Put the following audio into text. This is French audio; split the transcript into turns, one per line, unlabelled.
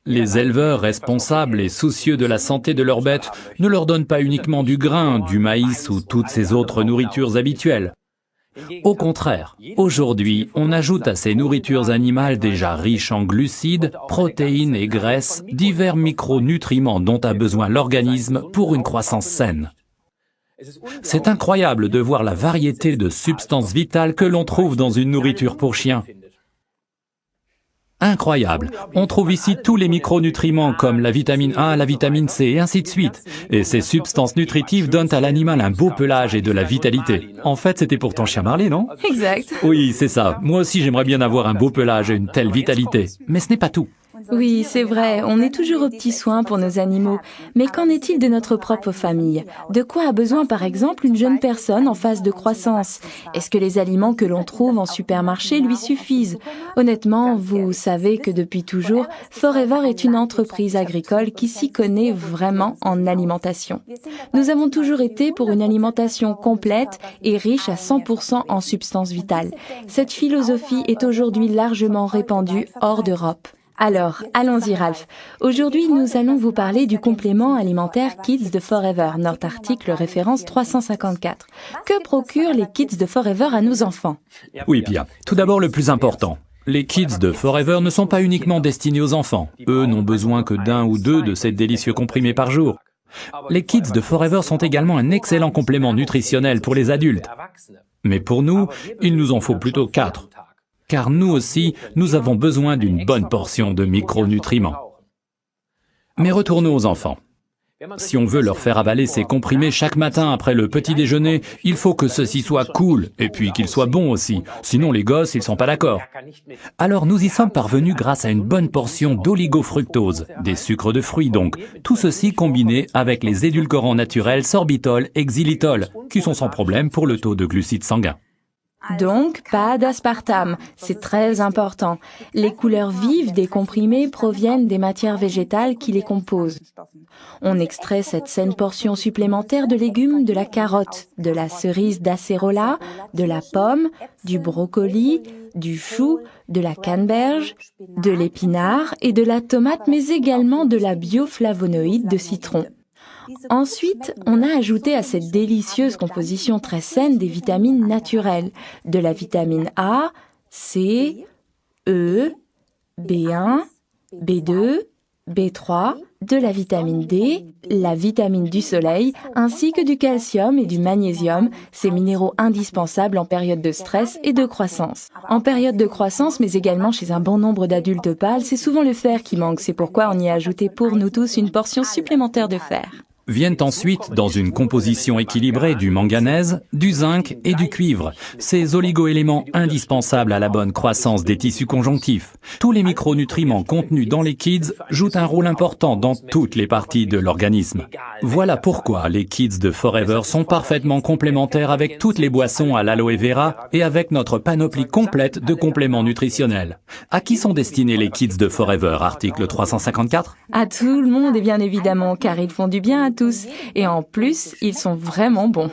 Les éleveurs responsables et soucieux de la santé de leurs bêtes ne leur donnent pas uniquement du grain, du maïs ou toutes ces autres nourritures habituelles. Au contraire, aujourd'hui, on ajoute à ces nourritures animales déjà riches en glucides, protéines et graisses, divers micronutriments dont a besoin l'organisme pour une croissance saine. C'est incroyable de voir la variété de substances vitales que l'on trouve dans une nourriture pour chien. Incroyable. On trouve ici tous les micronutriments comme la vitamine A, la vitamine C et ainsi de suite. Et ces substances nutritives donnent à l'animal un beau pelage et de la vitalité. En fait, c'était pour ton chien Marley, non?
Exact.
Oui, c'est ça. Moi aussi, j'aimerais bien avoir un beau pelage et une telle vitalité. Mais ce n'est pas tout.
Oui, c'est vrai, on est toujours aux petits soins pour nos animaux. Mais qu'en est-il de notre propre famille? De quoi a besoin par exemple une jeune personne en phase de croissance? Est-ce que les aliments que l'on trouve en supermarché lui suffisent? Honnêtement, vous savez que depuis toujours, Forever est une entreprise agricole qui s'y connaît vraiment en alimentation. Nous avons toujours été pour une alimentation complète et riche à 100% en substances vitales. Cette philosophie est aujourd'hui largement répandue hors d'Europe. Alors, allons-y Ralph. Aujourd'hui, nous allons vous parler du complément alimentaire Kids de Forever, notre article référence 354. Que procurent les Kids de Forever à nos enfants?
Oui, Pia. Tout d'abord, le plus important. Les Kids de Forever ne sont pas uniquement destinés aux enfants. Eux n'ont besoin que d'un ou deux de ces délicieux comprimés par jour. Les Kids de Forever sont également un excellent complément nutritionnel pour les adultes. Mais pour nous, il nous en faut plutôt 4. Car nous aussi, nous avons besoin d'une bonne portion de micronutriments. Mais retournons aux enfants. Si on veut leur faire avaler ces comprimés chaque matin après le petit déjeuner, il faut que ceci soit cool, et puis qu'ils soient bons aussi. Sinon les gosses, ils sont pas d'accord. Alors nous y sommes parvenus grâce à une bonne portion d'oligofructose, des sucres de fruits donc. Tout ceci combiné avec les édulcorants naturels sorbitol et xylitol, qui sont sans problème pour le taux de glucides sanguins.
Donc, pas d'aspartame, c'est très important. Les couleurs vives des comprimés proviennent des matières végétales qui les composent. On extrait cette saine portion supplémentaire de légumes de la carotte, de la cerise d'acérola, de la pomme, du brocoli, du chou, de la canneberge, de l'épinard et de la tomate, mais également de la bioflavonoïde de citron. Ensuite, on a ajouté à cette délicieuse composition très saine des vitamines naturelles, de la vitamine A, C, E, B1, B2, B3, de la vitamine D, la vitamine du soleil, ainsi que du calcium et du magnésium, ces minéraux indispensables en période de stress et de croissance. En période de croissance, mais également chez un bon nombre d'adultes pâles, c'est souvent le fer qui manque, c'est pourquoi on y a ajouté pour nous tous une portion supplémentaire de fer.
Viennent ensuite, dans une composition équilibrée, du manganèse, du zinc et du cuivre, ces oligoéléments indispensables à la bonne croissance des tissus conjonctifs. Tous les micronutriments contenus dans les Kids jouent un rôle important dans toutes les parties de l'organisme. Voilà pourquoi les Kids de Forever sont parfaitement complémentaires avec toutes les boissons à l'aloe vera et avec notre panoplie complète de compléments nutritionnels. À qui sont destinés les Kids de Forever, article 354?
À tout le monde et bien évidemment, car ils font du bien à tous. Et en plus, ils sont vraiment bons.